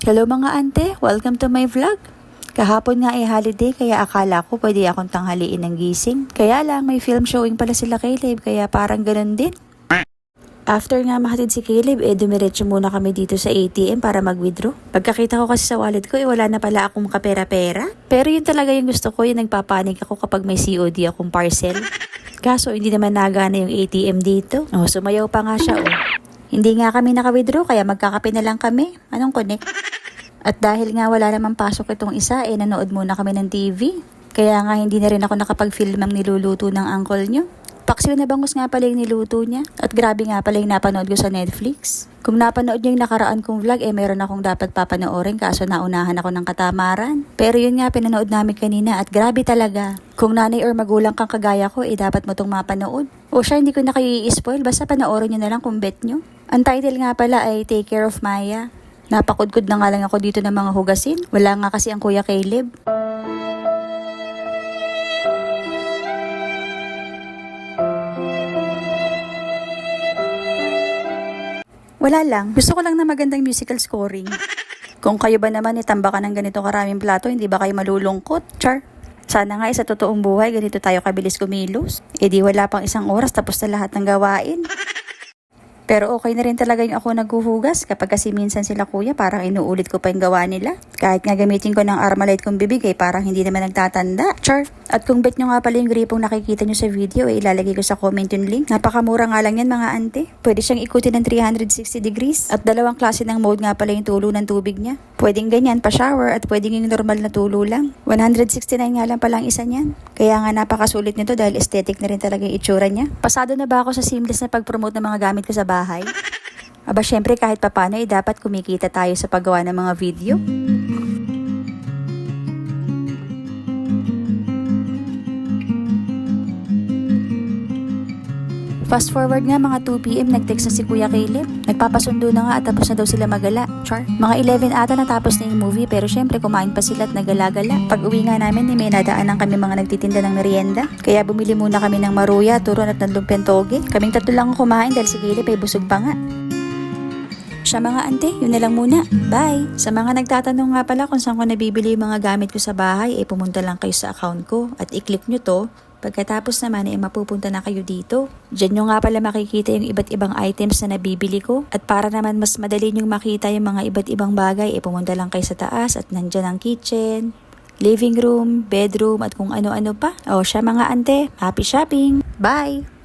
Hello mga ante, welcome to my vlog. Kahapon nga ay holiday kaya akala ko pwede akong tanghaliin ng gising. Kaya lang may film showing pala sila Caleb kaya parang ganun din. After nga mahatid si Caleb, dumiretso muna kami dito sa ATM para mag-withdraw. Pagkakita ko kasi sa wallet ko, wala na pala akong kapera-pera. Pero yun talaga yung gusto ko, yung nagpapanik ako kapag may COD akong parcel. Kaso hindi naman nagana yung ATM dito. Sumayaw pa nga siya Hindi nga kami naka-withdraw kaya magkakape na lang kami. Anong connect? At dahil nga wala namang pasok itong isa, nanood muna kami ng TV. Kaya nga hindi na rin ako nakapag-film ang niluluto ng uncle nyo. Paksiw na bangus nga pala yung niluto niya. At grabe nga pala yung napanood ko sa Netflix. Kung napanood nyo yung nakaraan kong vlog, meron akong dapat papanoorin kaso naunahan ako ng katamaran. Pero yun nga, pinanood namin kanina at grabe talaga. Kung nanay or magulang kang kagaya ko, dapat mo tong mapanood. O siya, hindi ko na kayo i-spoil, basta panoorin nyo na lang kung bet nyo. Ang title nga pala ay Take Care of Maya. Napakudkod na nga lang ako dito ng mga hugasin. Wala nga kasi ang Kuya Caleb. Wala lang. Gusto ko lang na magandang musical scoring. Kung kayo ba naman tambakan ng ganito karaming plato, hindi ba kayo malulungkot? Char. Sana nga sa totoong buhay, ganito tayo kabilis kumilos. Di wala pang isang oras tapos na lahat ng gawain. Pero okay na rin talaga yung ako naghuhugas kapag kasi minsan sila kuya parang inuulit ko pa yung gawa nila. Kahit nga gamitin ko ng Armalite kong bibig parang hindi naman nagtatanda. Char! At kung bet nyo nga pala yung gripong nakikita nyo sa video ilalagay ko sa comment yung link. Napakamura nga lang yan mga ante. Pwede siyang ikutin ng 360 degrees. At dalawang klase ng mode nga pala yung tulo ng tubig niya. Pwedeng ganyan pa shower at pwedeng yung normal na tulo lang. 169 nga lang pala ang isa niyan. Kaya nga napakasulit nito dahil aesthetic na rin talaga yung itsura niya. Pasado na ba ako sa seamless na pag-promote ng mga gamit ko sa bahay? Aba syempre kahit papano dapat kumikita tayo sa paggawa ng mga video. Fast forward nga mga 2 PM nag-text na si Kuya Caleb. Nagpapasundo na nga at tapos na daw sila magala. Char. Mga 11 ata natapos na yung movie pero syempre kumain pa sila at nagala-gala. Pag uwi nga namin may nadaanan kami mga nagtitinda ng merienda. Kaya bumili muna kami ng maruya, turon at ng lumpiang toge. Kaming tatlo lang ang kumain dahil si Caleb ay busog pa nga. Siya mga ante, yun na lang muna. Bye! Sa mga nagtatanong nga pala kung saan ko nabibili yung mga gamit ko sa bahay, pumunta lang kayo sa account ko at i-click nyo to. Pagkatapos naman mapupunta na kayo dito. Diyan nyo nga pala makikita yung iba't ibang items na nabibili ko. At para naman mas madali nyong makita yung mga iba't ibang bagay, pumunta lang kayo sa taas at nandyan ang kitchen, living room, bedroom at kung ano-ano pa. Siya mga ante, happy shopping! Bye!